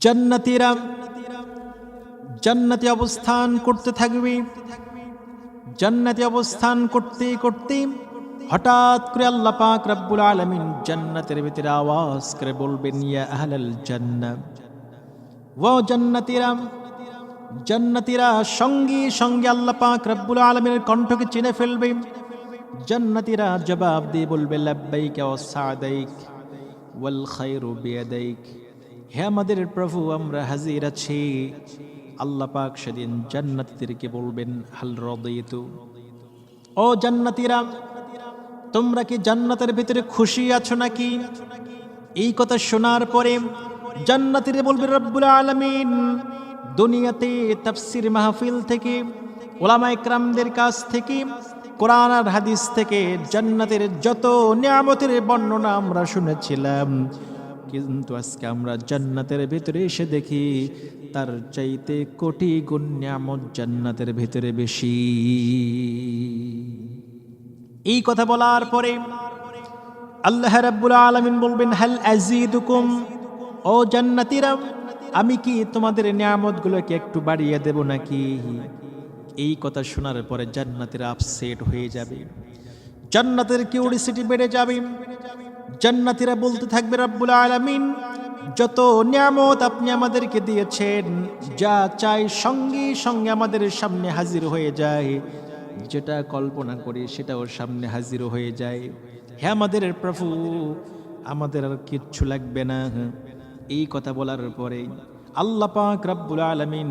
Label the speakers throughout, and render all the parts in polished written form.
Speaker 1: জান্নাতীরা জান্নাতে অবস্থান করতে থাকবে। জান্নাতে অবস্থান করতে করতে হঠাৎ করে আল্লাহ পাক রব্বুল আলামিন জান্নাতের ভিতরে আওয়াজ করে বলবেন, ইয়া আহলাল জান্নাহ, ওয়া জান্নাতীরা। জান্নাতীরা সঙ্গে সঙ্গে আল্লাহ পাক রব্বুল আলামিনের কণ্ঠকে চিনে ফেলবে। জান্নাতীরা জবাব দিয়ে বলবে, লাব্বাইকা ওয়া সাদাইক ওয়াল খায়রু বিয়াদাইক। হে আমাদের প্রভু, আমরা হাজির আছি। আল্লাহ পাক সেদিন জান্নাতীদেরকে বলবেন, হাল রাদিতু, ও জান্নাতীরা, তোমরা কি জান্নাতের ভিতরে খুশি আছো নাকি? এই কথা শোনার পরে জান্নাতীরা বলবে, রব্বুল আলামিন দুনিয়াতে তাফসীর মাহফিল থেকে, উলামায়ে কেরামদের কাছ থেকে, কোরআন আর হাদিস থেকে জান্নাতের যত নিয়ামতের বর্ণনা আমরা শুনেছিলাম, কিন্তু আজকে আমরা জান্নাতের ভিতরে এসে দেখি তার চাইতে কোটি গুণ নিয়ামত জান্নাতের ভিতরে বেশি। এই কথা বলার পরে আল্লাহ রাব্বুল আলামিন বলবেন, হাল আযীদুকুম, ও জান্নাতীরা, আমি কি তোমাদের নিয়ামতগুলোকে একটু বাড়িয়ে দেব নাকি? এই কথা শোনার পরে জান্নাতীরা আপসেট হয়ে যাবে, জান্নাতের কিউরিসিটি বেড়ে যাবে। জান্নাতীরা বলতে থাকবে, রব্বুল আলামিন যত নিয়ামত আপনি আমাদেরকে দিয়েছেন, যা চাই সঙ্গে সঙ্গে আমাদের সামনে হাজির হয়ে যায়, যেটা কল্পনা করি সেটাও সামনে হাজির হয়ে যায়। হে আমাদের প্রভু, আমাদের আর কিচ্ছু লাগবে না। এই কথা বলার পরে আল্লাহ পাক রব্বুল আলামিন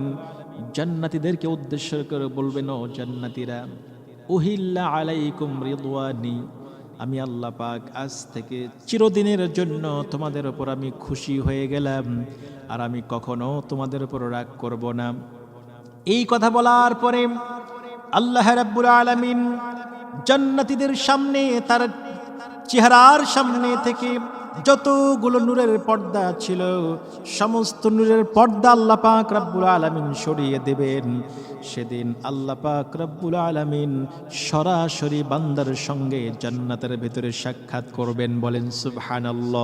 Speaker 1: জান্নাতীদেরকে উদ্দেশ্য করে বলবেন, ও জান্নাতীরা, উহিল্লা আলাইকুম রিদওয়ানি, আমি আল্লাহ পাক আজ থেকে চিরদিনের জন্য তোমাদের উপর আমি খুশি হয়ে গেলাম, আর আমি কখনো তোমাদের উপর রাগ করব না। এই কথা বলার পরে আল্লাহ রাব্বুল আলামিন জান্নাতীদের সামনে, তার চেহারার সামনে থেকে যতগুলো নূরের পর্দা ছিল, সমস্ত নূরের পর্দা আল্লাহ পাক রব্বুল আলামিন সরিয়ে দেবেন। সেদিন আল্লাহ পাক রব্বুল আলামিন সরাসরি বান্দার সঙ্গে জান্নাতের ভিতরে সাক্ষাৎ করবেন। বলেন সুবহানাল্লাহ।